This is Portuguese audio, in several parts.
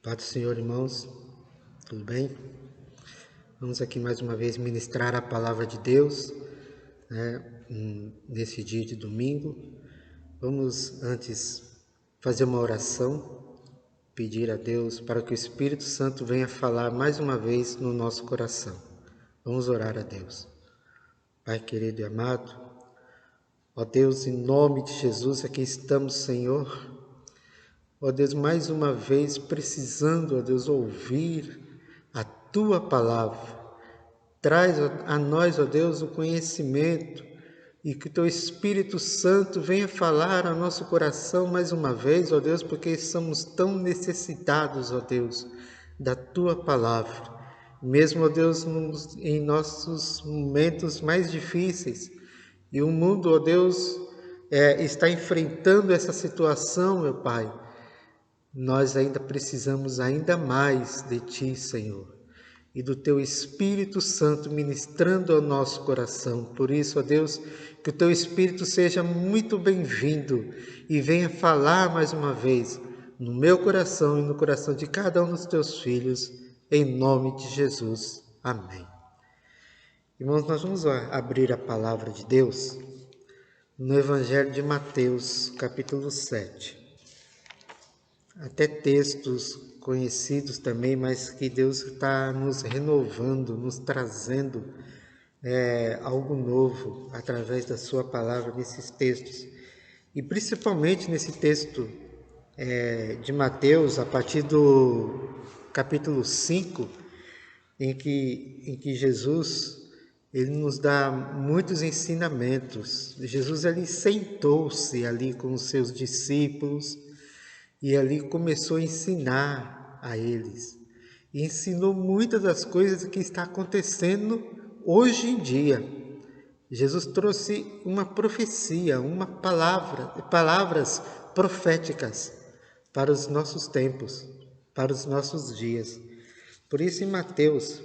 Paz do Senhor, irmãos, tudo bem? Vamos aqui mais uma vez ministrar a palavra de Deus, nesse dia de domingo. Vamos antes fazer uma oração, pedir a Deus para que o Espírito Santo venha falar mais uma vez no nosso coração. Vamos orar a Deus. Pai querido e amado, ó Deus, em nome de Jesus, aqui estamos, Senhor. Ó Deus, mais uma vez precisando, ó Deus, ouvir a Tua palavra. Traz a nós, ó Deus, o conhecimento e que o Teu Espírito Santo venha falar ao nosso coração mais uma vez, ó Deus, porque estamos tão necessitados, ó Deus, da Tua palavra. Mesmo, ó Deus, em nossos momentos mais difíceis. E o mundo, ó Deus, está enfrentando essa situação, meu Pai. Nós ainda precisamos ainda mais de Ti, Senhor, e do Teu Espírito Santo ministrando ao nosso coração. Por isso, ó Deus, que o Teu Espírito seja muito bem-vindo e venha falar mais uma vez no meu coração e no coração de cada um dos Teus filhos, em nome de Jesus. Amém. Irmãos, nós vamos abrir a palavra de Deus no Evangelho de Mateus, capítulo 7. Até textos conhecidos também, mas que Deus está nos renovando, nos trazendo algo novo através da sua palavra nesses textos. E principalmente nesse texto de Mateus, a partir do capítulo 5, em que Jesus ele nos dá muitos ensinamentos. Jesus ele sentou-se ali com os seus discípulos, e ali começou a ensinar a eles. E ensinou muitas das coisas que está acontecendo hoje em dia. Jesus trouxe uma profecia, palavras proféticas para os nossos tempos, para os nossos dias. Por isso em Mateus,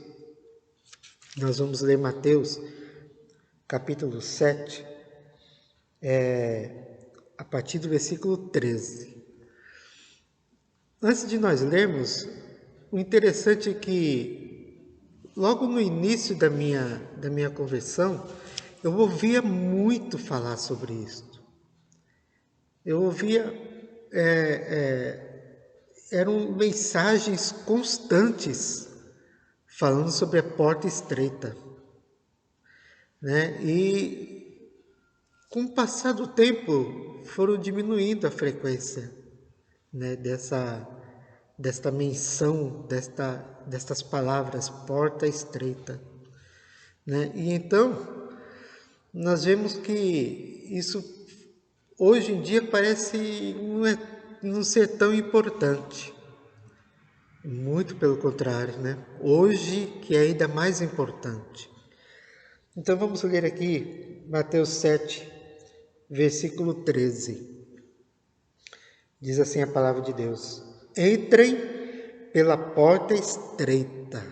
nós vamos ler Mateus, capítulo 7, a partir do versículo 13. Antes de nós lermos, o interessante é que, logo no início da minha conversão, eu ouvia muito falar sobre isso. Eu ouvia, eram mensagens constantes falando sobre a porta estreita, né? E com o passar do tempo, foram diminuindo a frequência, né, desta menção, destas palavras, porta estreita, né? E então, nós vemos que isso, hoje em dia, parece não ser tão importante. Muito pelo contrário, né? Hoje que é ainda mais importante. Então, vamos ler aqui Mateus 7, versículo 13. Diz assim a palavra de Deus: Entrem pela porta estreita.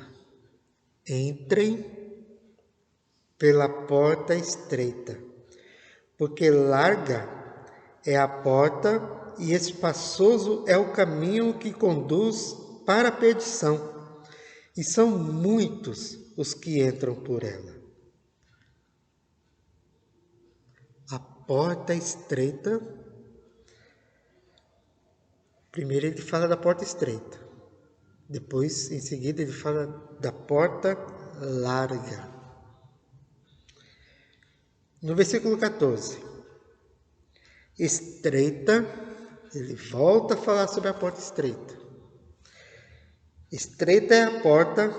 Entrem pela porta estreita, porque larga é a porta e espaçoso é o caminho que conduz para a perdição, e são muitos os que entram por ela. A porta estreita. Primeiro ele fala da porta estreita. Depois, em seguida, ele fala da porta larga. No versículo 14. Estreita, ele volta a falar sobre a porta estreita. Estreita é a porta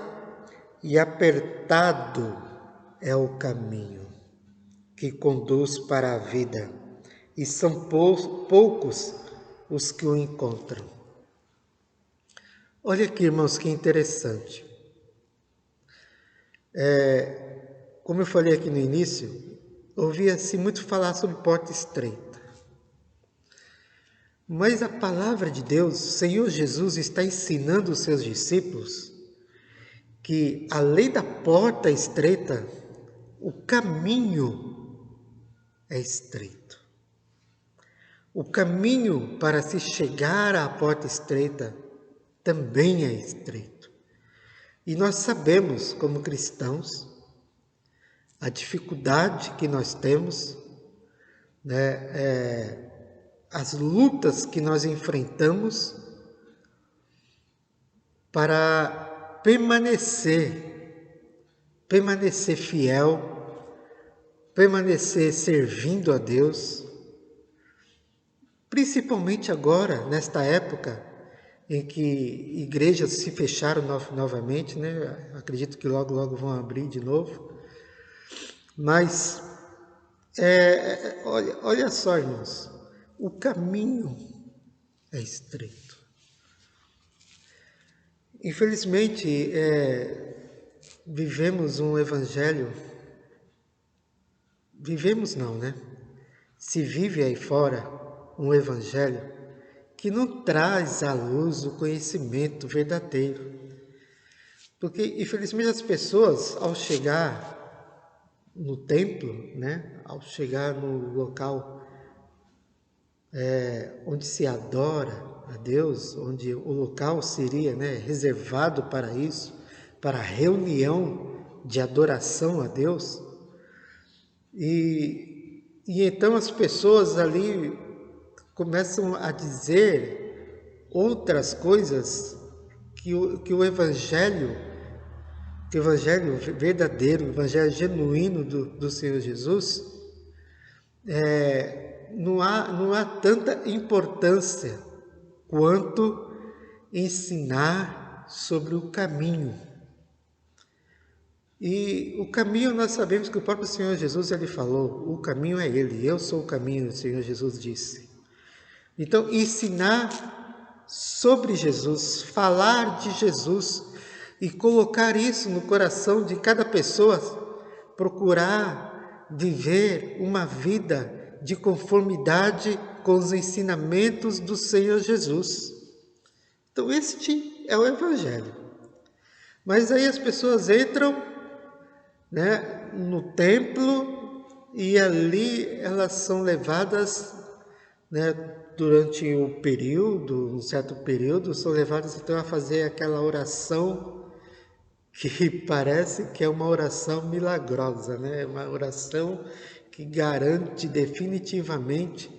e apertado é o caminho que conduz para a vida, e são poucos os que o encontram. Olha aqui, irmãos, que interessante. Como eu falei aqui no início, ouvia-se muito falar sobre porta estreita. Mas a palavra de Deus, o Senhor Jesus está ensinando os seus discípulos que, além da porta estreita, o caminho é estreito. O caminho para se chegar à porta estreita também é estreito. E nós sabemos, como cristãos, a dificuldade que nós temos, né, as lutas que nós enfrentamos para permanecer fiel, permanecer servindo a Deus, principalmente agora, nesta época em que igrejas se fecharam novamente, né? Acredito que logo, logo vão abrir de novo. Mas, olha só, irmãos, o caminho é estreito. Infelizmente, vivemos um evangelho, vivemos não, né? Se vive aí fora um evangelho que não traz à luz o conhecimento verdadeiro. Porque, infelizmente, as pessoas, ao chegar no templo, né, ao chegar no local onde se adora a Deus, onde o local seria, né, reservado para isso, para a reunião de adoração a Deus, e então as pessoas ali começam a dizer outras coisas que o Evangelho verdadeiro, o Evangelho genuíno do Senhor Jesus, não há tanta importância quanto ensinar sobre o caminho. E o caminho, nós sabemos que o próprio Senhor Jesus, ele falou, o caminho é Ele, eu sou o caminho, o Senhor Jesus disse. Então, ensinar sobre Jesus, falar de Jesus e colocar isso no coração de cada pessoa, procurar viver uma vida de conformidade com os ensinamentos do Senhor Jesus. Então, este é o Evangelho. Mas aí as pessoas entram, né, no templo e ali elas são levadas, né, durante um período, um certo período, são levadas então a fazer aquela oração que parece que é uma oração milagrosa, né? Uma oração que garante definitivamente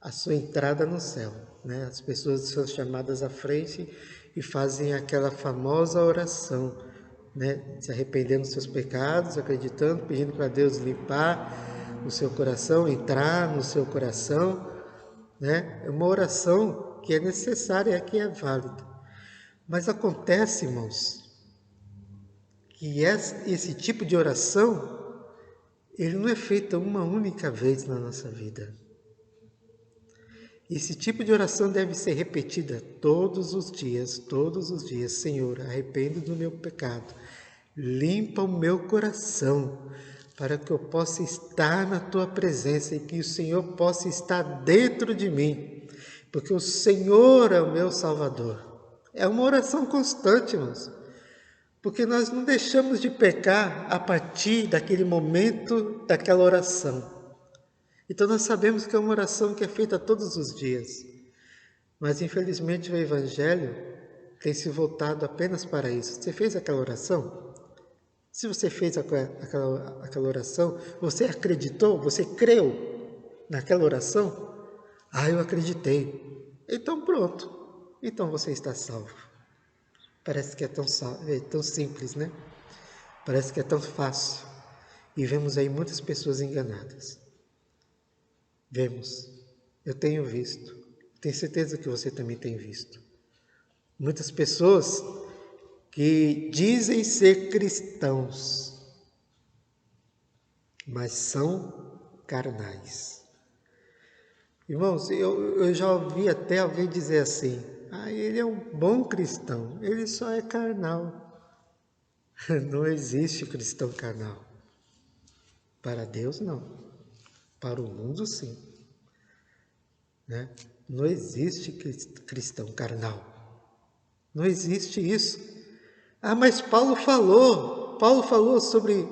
a sua entrada no céu, né? As pessoas são chamadas à frente e fazem aquela famosa oração, né? Se arrependendo dos seus pecados, acreditando, pedindo para Deus limpar o seu coração, entrar no seu coração, né? É uma oração que é necessária, que é válida. Mas acontece, irmãos, que esse tipo de oração, ele não é feito uma única vez na nossa vida. Esse tipo de oração deve ser repetida todos os dias. Senhor, arrependo do meu pecado, limpa o meu coração, para que eu possa estar na Tua presença e que o Senhor possa estar dentro de mim, porque o Senhor é o meu Salvador. É uma oração constante, irmãos, porque nós não deixamos de pecar a partir daquele momento, daquela oração. Então nós sabemos que é uma oração que é feita todos os dias, mas infelizmente o Evangelho tem se voltado apenas para isso. Você fez aquela oração? Se você fez aquela oração, você acreditou? Você creu naquela oração? Ah, eu acreditei. Então pronto, então você está salvo. Parece que é tão simples, né? Parece que é tão fácil. E vemos aí muitas pessoas enganadas. Vemos. Eu tenho visto. Tenho certeza que você também tem visto. Muitas pessoas que dizem ser cristãos, mas são carnais. Irmãos, eu já ouvi até alguém dizer assim, ele é um bom cristão, ele só é carnal. Não existe cristão carnal. Para Deus, não. Para o mundo, sim. Né? Não existe cristão carnal. Não existe isso. Mas Paulo falou sobre,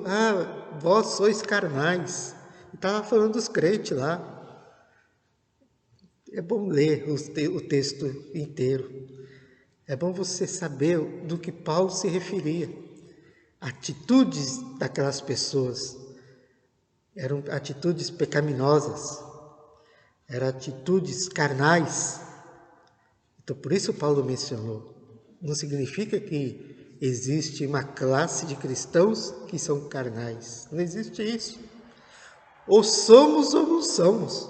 vós sois carnais. E estava falando dos crentes lá. É bom ler o texto inteiro. É bom você saber do que Paulo se referia. Atitudes daquelas pessoas eram atitudes pecaminosas, eram atitudes carnais. Então, por isso Paulo mencionou. Não significa que existe uma classe de cristãos que são carnais. Não existe isso. Ou somos ou não somos.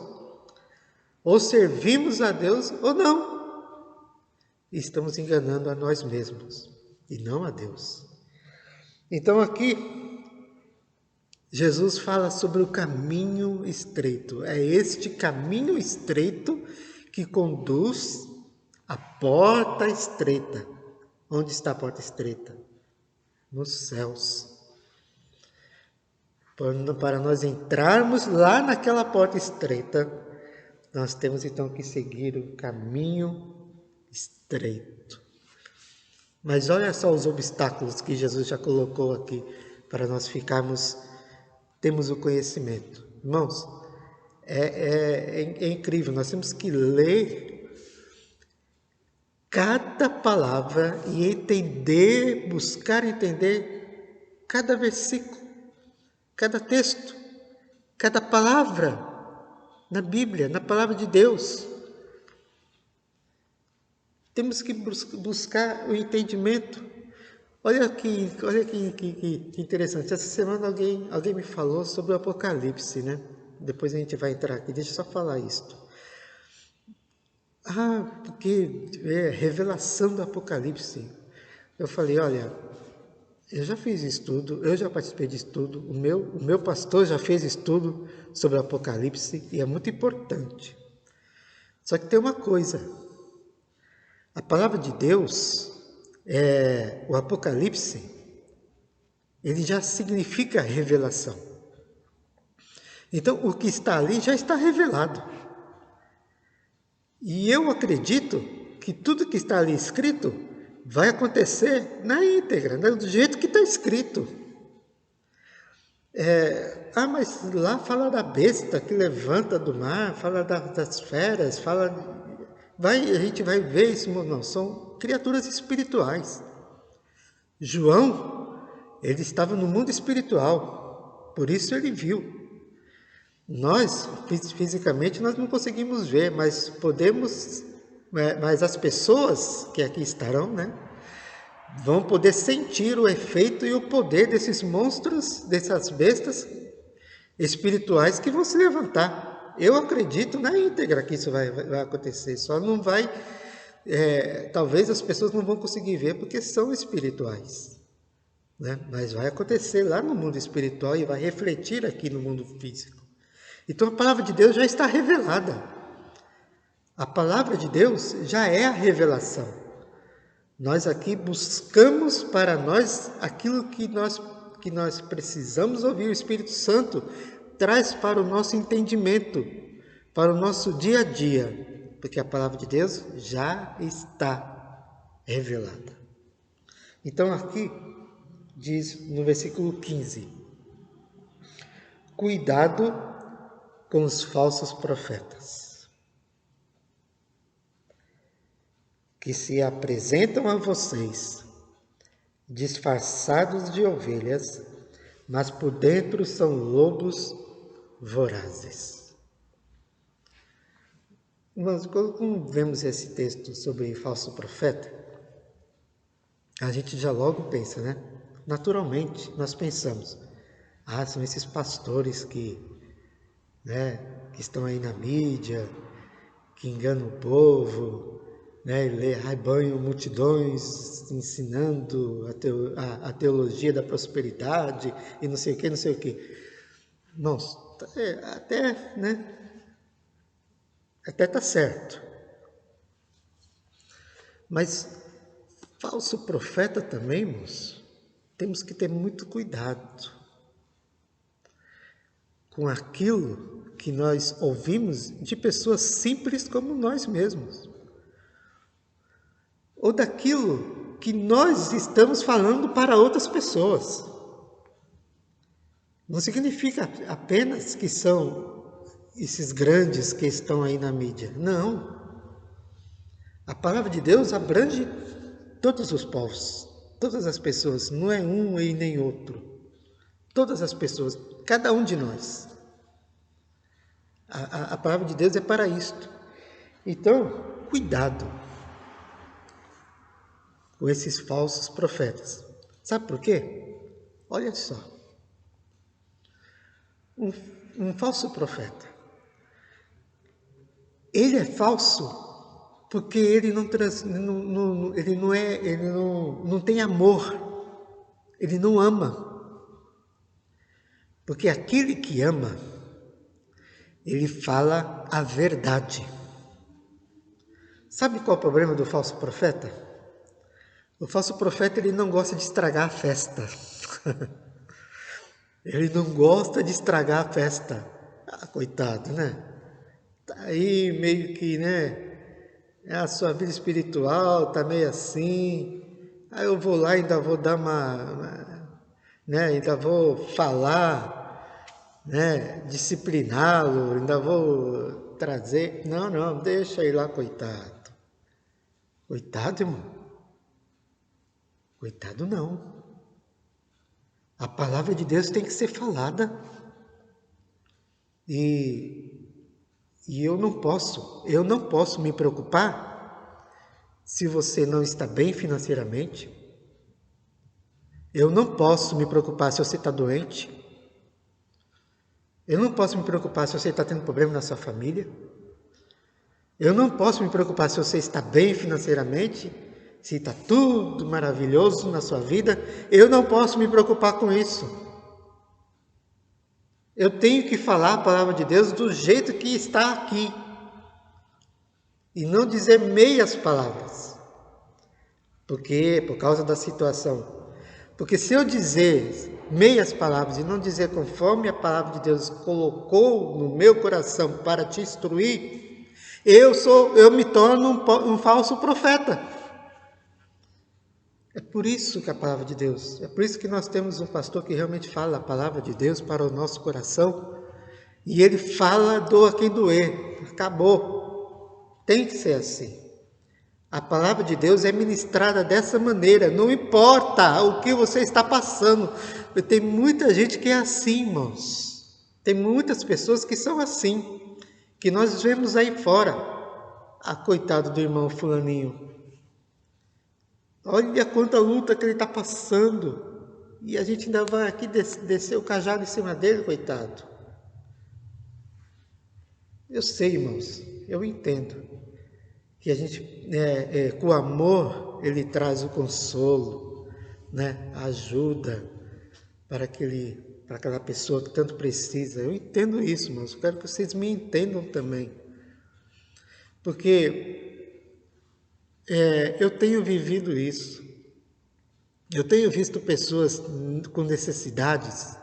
Ou servimos a Deus ou não. Estamos enganando a nós mesmos e não a Deus. Então aqui, Jesus fala sobre o caminho estreito. É este caminho estreito que conduz à porta estreita. Onde está a porta estreita? Nos céus. Para nós entrarmos lá naquela porta estreita, nós temos então que seguir o caminho estreito. Mas olha só os obstáculos que Jesus já colocou aqui para nós temos o conhecimento. Irmãos, é incrível, nós temos que ler cada palavra e entender, buscar entender cada versículo, cada texto, cada palavra na Bíblia, na palavra de Deus. Temos que buscar o entendimento. Olha que interessante. Essa semana alguém me falou sobre o Apocalipse, né? Depois a gente vai entrar aqui. Deixa eu só falar isto. Porque é revelação do Apocalipse. Eu falei, olha, eu já fiz estudo, eu já participei de estudo, o meu pastor já fez estudo sobre o Apocalipse e é muito importante. Só que tem uma coisa. A palavra de Deus, o Apocalipse, ele já significa revelação. Então, o que está ali já está revelado. E eu acredito que tudo que está ali escrito vai acontecer na íntegra, né? Do jeito que está escrito. Mas lá fala da besta que levanta do mar, fala das feras, a gente vai ver isso, não, são criaturas espirituais. João, ele estava no mundo espiritual, por isso ele viu. Nós, fisicamente, nós não conseguimos ver, mas mas as pessoas que aqui estarão, né, vão poder sentir o efeito e o poder desses monstros, dessas bestas espirituais que vão se levantar. Eu acredito na íntegra que isso vai acontecer, só não vai, talvez as pessoas não vão conseguir ver porque são espirituais, né? Mas vai acontecer lá no mundo espiritual e vai refletir aqui no mundo físico. Então a palavra de Deus já está revelada. A palavra de Deus já é a revelação. Nós aqui buscamos para nós aquilo que nós precisamos ouvir. O Espírito Santo traz para o nosso entendimento, para o nosso dia a dia, porque a palavra de Deus já está revelada. Então aqui diz no versículo 15: cuidado com os falsos profetas, que se apresentam a vocês disfarçados de ovelhas, mas por dentro são lobos vorazes. Mas quando vemos esse texto sobre falso profeta, a gente já logo pensa, né? Naturalmente, nós pensamos, são esses pastores que estão aí na mídia, que enganam o povo, né, arrebanham multidões ensinando a teologia da prosperidade e não sei o que, não sei o que. Irmãos, até está certo. Mas falso profeta também, irmãos, temos que ter muito cuidado com aquilo que nós ouvimos de pessoas simples como nós mesmos, ou daquilo que nós estamos falando para outras pessoas. Não significa apenas que são esses grandes que estão aí na mídia. Não. A palavra de Deus abrange todos os povos, todas as pessoas, não é um e nem outro. Todas as pessoas, cada um de nós. A palavra de Deus é para isto. Então, cuidado com esses falsos profetas. Sabe por quê? Olha só. Um falso profeta. Ele é falso porque ele não tem amor. Ele não ama. Porque aquele que ama, ele fala a verdade. Sabe qual é o problema do falso profeta? O falso profeta, ele não gosta de estragar a festa. Ele não gosta de estragar a festa. Ah, coitado, né? Tá aí meio que, né? A sua vida espiritual tá meio assim. Aí eu vou lá e ainda vou dar né? Ainda vou falar, né? Discipliná-lo, ainda vou trazer. Não, deixa ele lá, coitado. Coitado, irmão. Coitado não. A palavra de Deus tem que ser falada. E eu não posso me preocupar se você não está bem financeiramente. Eu não posso me preocupar se você está doente. Eu não posso me preocupar se você está tendo problema na sua família. Eu não posso me preocupar se você está bem financeiramente, se está tudo maravilhoso na sua vida. Eu não posso me preocupar com isso. Eu tenho que falar a palavra de Deus do jeito que está aqui. E não dizer meias palavras. Por causa da situação. Porque se eu dizer meias palavras e não dizer conforme a palavra de Deus colocou no meu coração para te instruir, eu me torno um falso profeta. É por isso que a palavra de Deus, é por isso que nós temos um pastor que realmente fala a palavra de Deus para o nosso coração, e ele fala, doa quem doer, acabou, tem que ser assim. A palavra de Deus é ministrada dessa maneira, não importa o que você está passando, tem muita gente que é assim, irmãos, tem muitas pessoas que são assim, que nós vemos aí fora. Ah, coitado do irmão fulaninho, olha quanta luta que ele está passando. E a gente ainda vai aqui descer o cajado em cima dele, coitado. Eu sei, irmãos, eu entendo que a gente, com o amor, ele traz o consolo, né? A ajuda para aquela pessoa que tanto precisa. Eu entendo isso, irmãos. Eu quero que vocês me entendam também. Porque eu tenho vivido isso. Eu tenho visto pessoas com necessidades,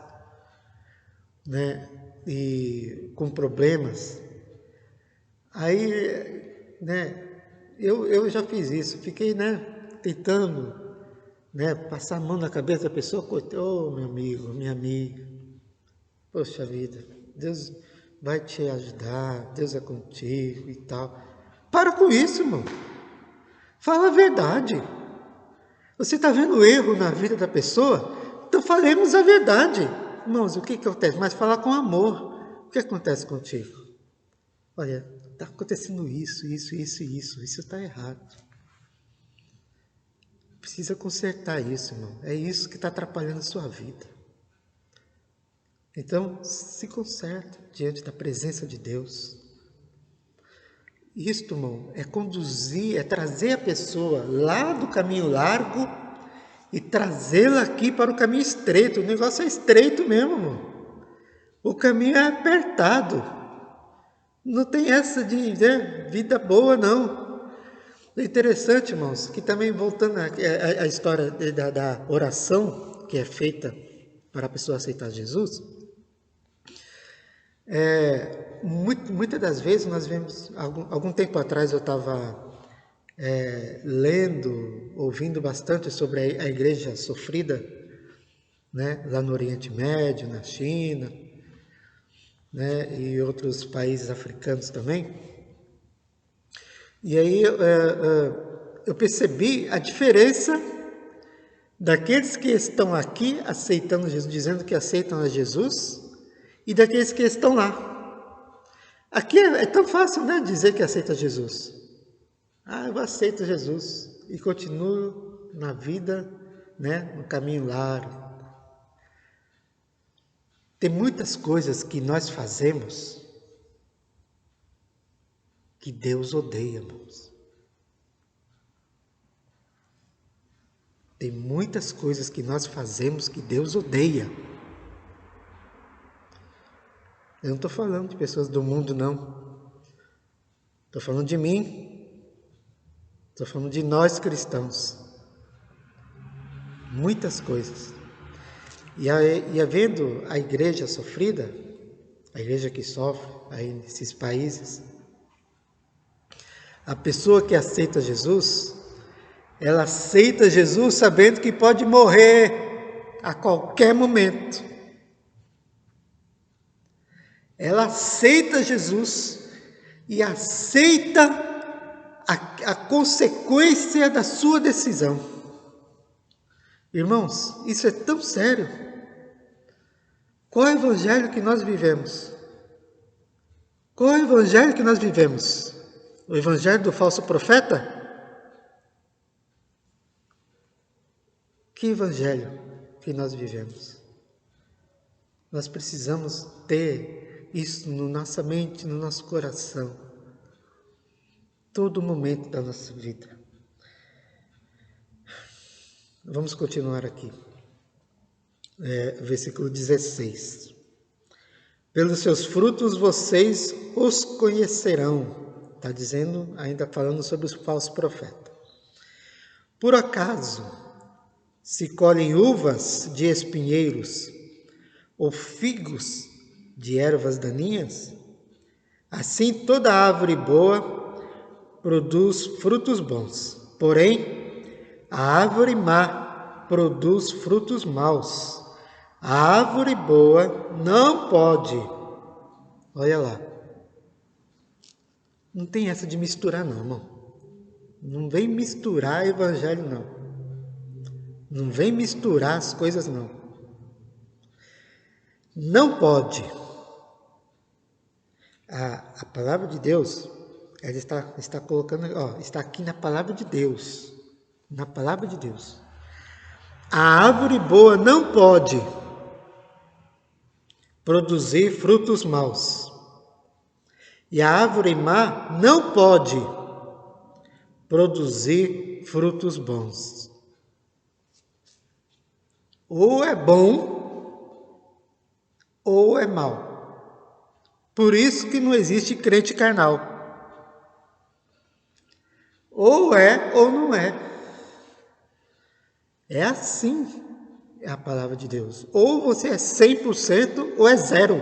né, e com problemas. Aí, né, eu já fiz isso, fiquei, né, tentando, né, passar a mão na cabeça da pessoa. Oh, meu amigo, minha amiga, poxa vida, Deus vai te ajudar, Deus é contigo e tal. Para com isso, irmão. Fala a verdade. Você está vendo erro na vida da pessoa? Então falemos a verdade. Irmãos, o que acontece? Mas falar com amor. O que acontece contigo? Olha, está acontecendo isso. Isso está errado. Precisa consertar isso, irmão. É isso que está atrapalhando a sua vida. Então, se conserta diante da presença de Deus. Isto, irmão, é conduzir, é trazer a pessoa lá do caminho largo e trazê-la aqui para o caminho estreito. O negócio é estreito mesmo, irmão. O caminho é apertado. Não tem essa de vida boa, não. É interessante, irmãos, que também voltando à história da oração que é feita para a pessoa aceitar Jesus, muitas das vezes nós vemos, algum tempo atrás eu estava lendo, ouvindo bastante sobre a igreja sofrida, né, lá no Oriente Médio, na China, né, e outros países africanos também. E aí eu percebi a diferença daqueles que estão aqui aceitando Jesus, dizendo que aceitam a Jesus, e daqueles que estão lá. Aqui é tão fácil, né, dizer que aceita Jesus. Eu aceito Jesus e continuo na vida, né, no caminho largo. Tem muitas coisas que nós fazemos que Deus odeia, irmãos. Tem muitas coisas que nós fazemos que Deus odeia. Eu não estou falando de pessoas do mundo, não. Estou falando de mim. Estou falando de nós cristãos. Muitas coisas. E havendo a igreja sofrida, a igreja que sofre aí nesses países, a pessoa que aceita Jesus, ela aceita Jesus sabendo que pode morrer a qualquer momento. Ela aceita Jesus e aceita a consequência da sua decisão. Irmãos, isso é tão sério. Qual é o evangelho que nós vivemos? Qual é o evangelho que nós vivemos? O evangelho do falso profeta? Que evangelho que nós vivemos? Nós precisamos ter isso na nossa mente, no nosso coração, todo momento da nossa vida. Vamos continuar aqui. Versículo 16. Pelos seus frutos vocês os conhecerão. Está dizendo, ainda falando sobre os falsos profetas. Por acaso se colhem uvas de espinheiros ou figos de ervas daninhas? Assim toda árvore boa produz frutos bons, porém a árvore má produz frutos maus. A árvore boa não pode. Olha lá. Não tem essa de misturar não, irmão. Não vem misturar evangelho não. Não vem misturar as coisas não. Não pode. A palavra de Deus, ela está colocando, está aqui na palavra de Deus. Na palavra de Deus. A árvore boa não pode produzir frutos maus. E a árvore má não pode produzir frutos bons. Ou é bom, ou é mau. Por isso que não existe crente carnal. Ou é ou não é. É assim a palavra de Deus. Ou você é 100% ou é zero.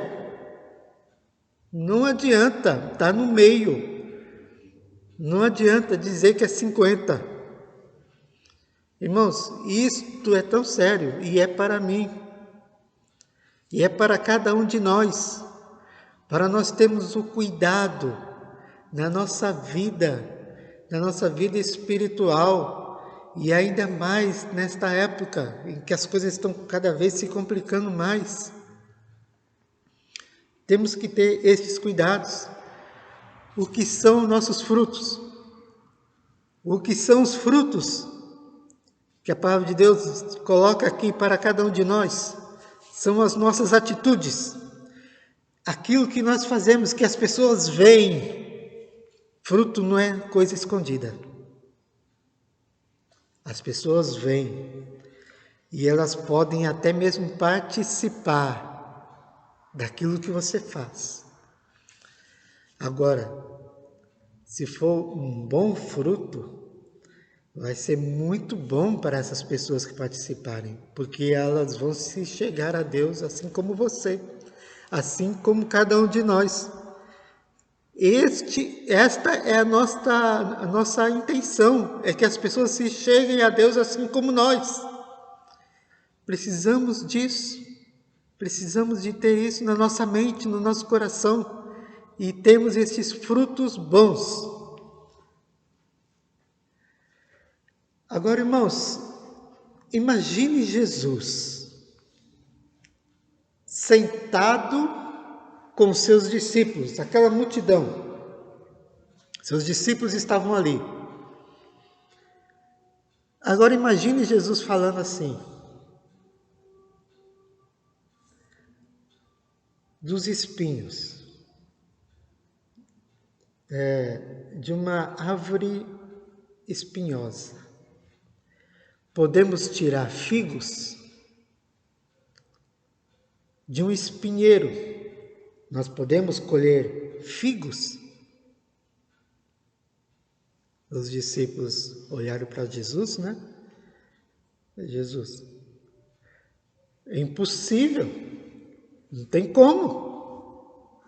Não adianta estar no meio. Não adianta dizer que é 50. Irmãos, isto é tão sério e é para mim. E é para cada um de nós. Para nós termos o cuidado na nossa vida espiritual, e ainda mais nesta época em que as coisas estão cada vez se complicando mais. Temos que ter estes cuidados. O que são nossos frutos? O que são os frutos que a palavra de Deus coloca aqui para cada um de nós? São as nossas atitudes. Aquilo que nós fazemos, que as pessoas veem. Fruto não é coisa escondida. As pessoas veem. E elas podem até mesmo participar daquilo que você faz. Agora, se for um bom fruto, vai ser muito bom para essas pessoas que participarem, porque elas vão se chegar a Deus assim como você, assim como cada um de nós. Esta é a nossa intenção, é que as pessoas se cheguem a Deus assim como nós. Precisamos disso, precisamos de ter isso na nossa mente, no nosso coração, e temos esses frutos bons. Agora, irmãos, imagine Jesus sentado com seus discípulos, aquela multidão. Seus discípulos estavam ali. Agora imagine Jesus falando assim: dos espinhos, de uma árvore espinhosa, podemos tirar figos? De um espinheiro, nós podemos colher figos? Os discípulos olharam para Jesus, né? Jesus, é impossível, não tem como.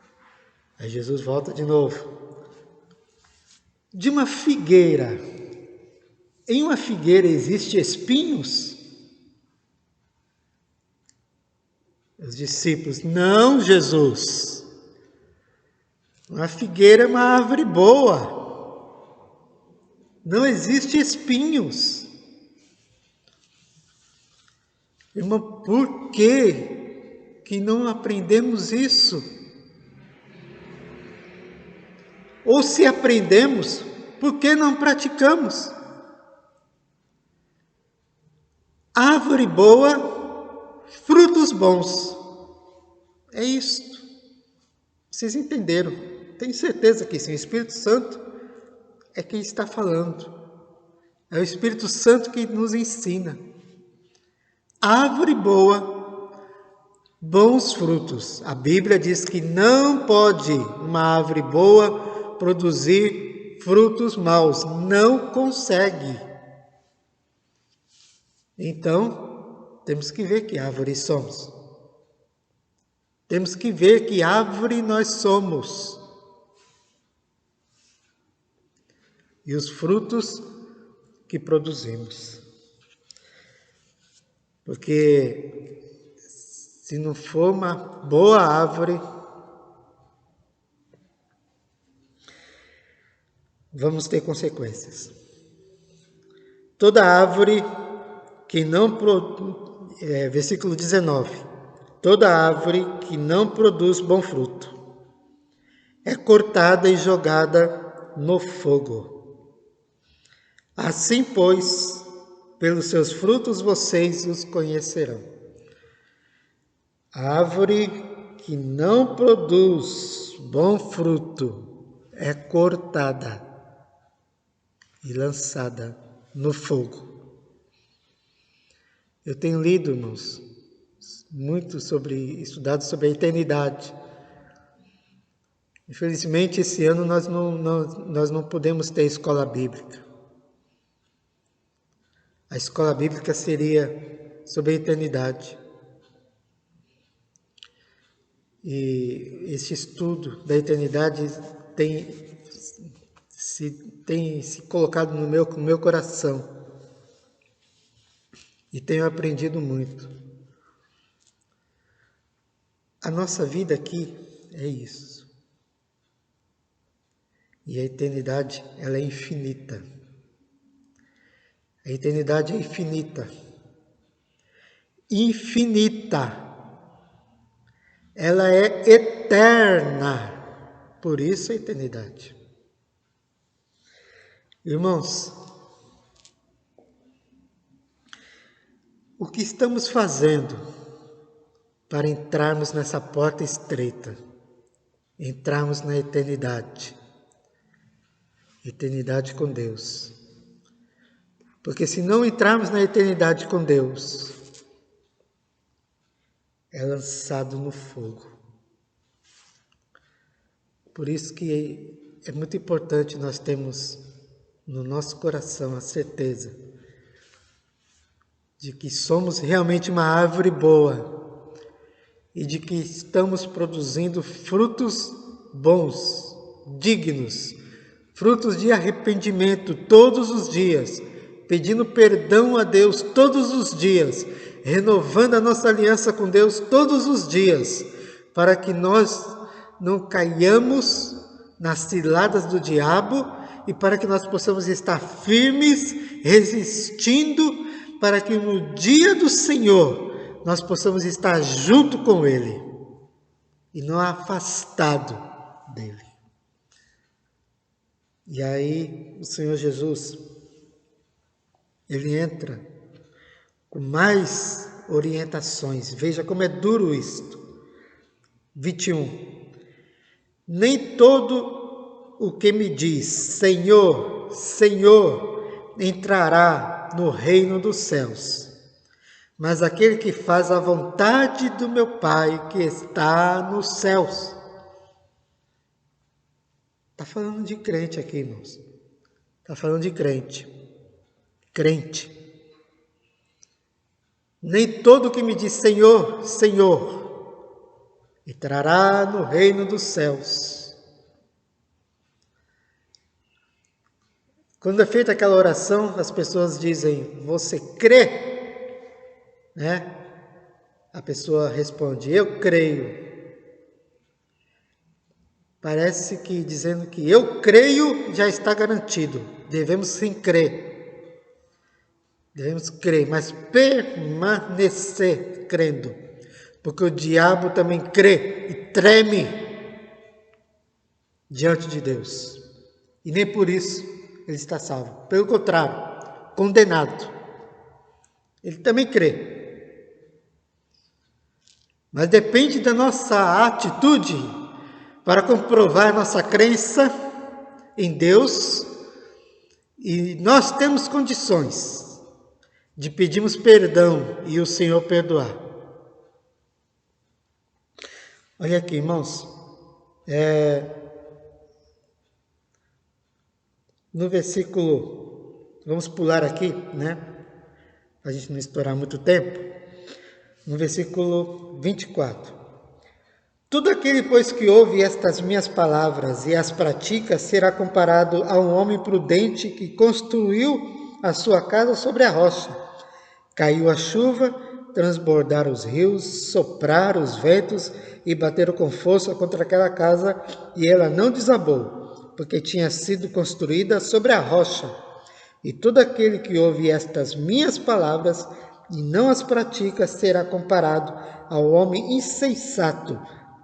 Aí Jesus volta de novo. De uma figueira, em uma figueira existe espinhos? Os discípulos, não, Jesus. Uma figueira é uma árvore boa. Não existe espinhos. Irmão, por que não aprendemos isso? Ou se aprendemos, por que não praticamos? Árvore boa, frutos bons. É isto. Vocês entenderam? Tenho certeza que sim. O Espírito Santo é quem está falando. É o Espírito Santo que nos ensina. Árvore boa, bons frutos. A Bíblia diz que não pode uma árvore boa produzir frutos maus. Não consegue. Então, temos que ver que árvore somos. Temos que ver que árvore nós somos. E os frutos que produzimos. Porque se não for uma boa árvore, vamos ter consequências. Toda árvore que não produz, versículo 19, toda árvore que não produz bom fruto é cortada e jogada no fogo. Assim, pois, pelos seus frutos vocês os conhecerão. A árvore que não produz bom fruto é cortada e lançada no fogo. Eu tenho lido, irmãos, muito estudado sobre a eternidade. Infelizmente, esse ano nós não podemos ter escola bíblica. A escola bíblica seria sobre a eternidade. E esse estudo da eternidade tem se colocado no meu coração. E tenho aprendido muito. A nossa vida aqui é isso. E a eternidade, ela é infinita. A eternidade é infinita. Infinita. Ela é eterna. Por isso a eternidade. Irmãos, o que estamos fazendo para entrarmos nessa porta estreita? Entrarmos na eternidade. Eternidade com Deus. Porque se não entrarmos na eternidade com Deus, é lançado no fogo. Por isso que é muito importante nós termos no nosso coração a certeza de que somos realmente uma árvore boa e de que estamos produzindo frutos bons, dignos, frutos de arrependimento todos os dias, pedindo perdão a Deus todos os dias, renovando a nossa aliança com Deus todos os dias, para que nós não caiamos nas ciladas do diabo e para que nós possamos estar firmes resistindo para que no dia do Senhor nós possamos estar junto com Ele e não afastado dele. E aí o Senhor Jesus, Ele entra com mais orientações. Veja como é duro isto. 21. Nem todo o que me diz Senhor, Senhor, entrará no reino dos céus, mas aquele que faz a vontade do meu Pai que está nos céus. Está falando de crente aqui, irmãos. Está falando de crente. Crente. Nem todo que me diz Senhor, Senhor, entrará no reino dos céus. Quando é feita aquela oração, as pessoas dizem, você crê? Né? A pessoa responde, eu creio. Parece que dizendo que eu creio já está garantido. Devemos sim crer. Devemos crer, mas permanecer crendo. Porque o diabo também crê e treme diante de Deus. E nem por isso ele está salvo. Pelo contrário, condenado. Ele também crê. Mas depende da nossa atitude para comprovar nossa crença em Deus, e nós temos condições de pedirmos perdão e o Senhor perdoar. Olha aqui, irmãos, no versículo, vamos pular aqui, né, para a gente não estourar muito tempo, no versículo 24. Todo aquele, pois, que ouve estas minhas palavras e as pratica, será comparado a um homem prudente que construiu a sua casa sobre a rocha. Caiu a chuva, transbordaram os rios, sopraram os ventos e bateram com força contra aquela casa, e ela não desabou, porque tinha sido construída sobre a rocha. E todo aquele que ouve estas minhas palavras e não as pratica, será comparado ao homem insensato,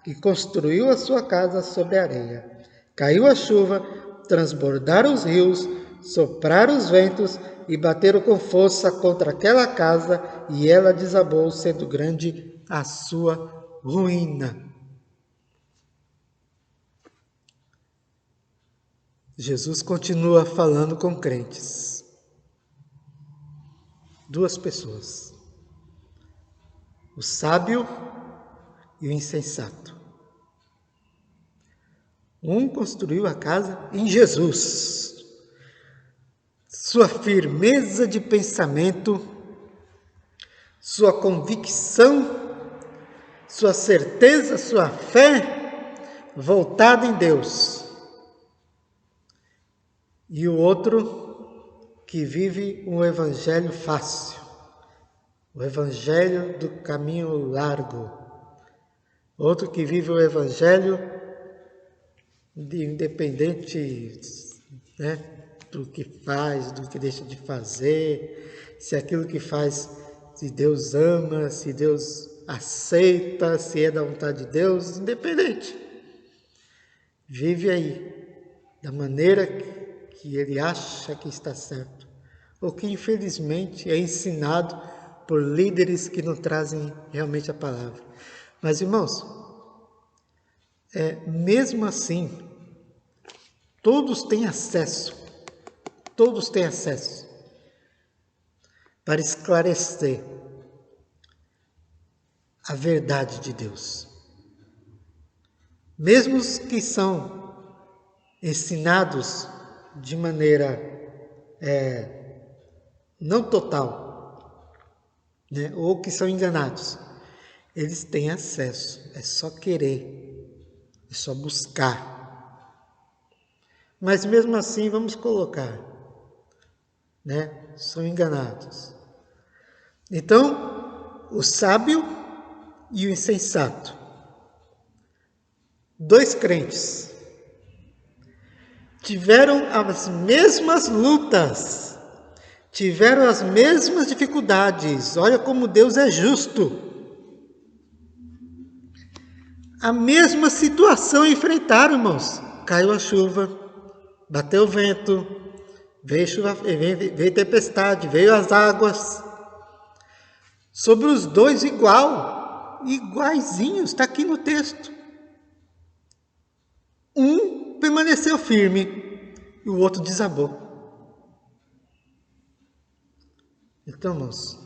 que construiu a sua casa sobre a areia. Caiu a chuva, transbordaram os rios, sopraram os ventos e bateram com força contra aquela casa, e ela desabou, sendo grande a sua ruína. Jesus continua falando com crentes. Duas pessoas. O sábio e o insensato. Um construiu a casa em Jesus. Sua firmeza de pensamento, sua convicção, sua certeza, sua fé voltada em Deus. E o outro que vive um evangelho fácil, o evangelho do caminho largo. Outro que vive o evangelho de independente, né, do que faz, do que deixa de fazer, se aquilo que faz, se Deus ama, se Deus aceita, se é da vontade de Deus, independente. Vive aí, da maneira que ele acha que está certo, ou que infelizmente é ensinado por líderes que não trazem realmente a palavra. Mas, irmãos, mesmo assim, todos têm acesso para esclarecer a verdade de Deus. Mesmo os que são ensinados de maneira não total, né, ou que são enganados, eles têm acesso, é só querer, é só buscar. Mas mesmo assim, vamos colocar, né, são enganados. Então, o sábio e o insensato, dois crentes, tiveram as mesmas lutas, tiveram as mesmas dificuldades. Olha como Deus é justo. A mesma situação enfrentaram, irmãos. Caiu a chuva, bateu o vento, veio tempestade, veio as águas. Sobre os dois iguaizinhos, está aqui no texto. Um permaneceu firme e o outro desabou. Então, irmãos,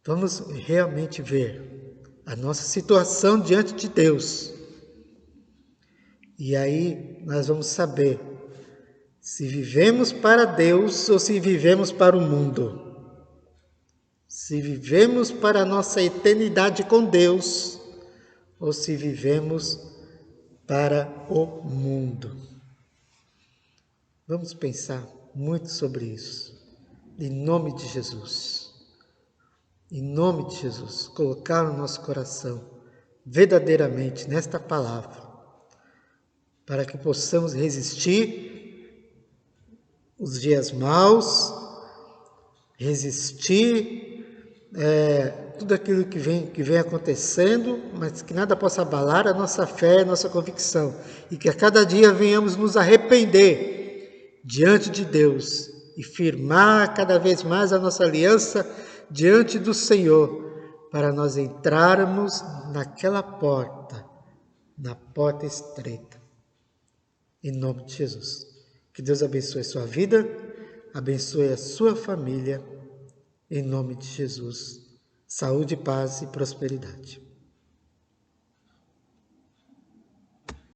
vamos realmente ver a nossa situação diante de Deus. E aí nós vamos saber se vivemos para Deus ou se vivemos para o mundo. Se vivemos para a nossa eternidade com Deus ou se vivemos para o mundo. Vamos pensar muito sobre isso. Em nome de Jesus. Em nome de Jesus. Colocar no nosso coração verdadeiramente nesta palavra, para que possamos resistir os dias maus, resistir tudo aquilo que vem acontecendo, mas que nada possa abalar a nossa fé, a nossa convicção, e que a cada dia venhamos nos arrepender diante de Deus e firmar cada vez mais a nossa aliança diante do Senhor, para nós entrarmos naquela porta, na porta estreita. Em nome de Jesus. Que Deus abençoe a sua vida, abençoe a sua família. Em nome de Jesus. Saúde, paz e prosperidade.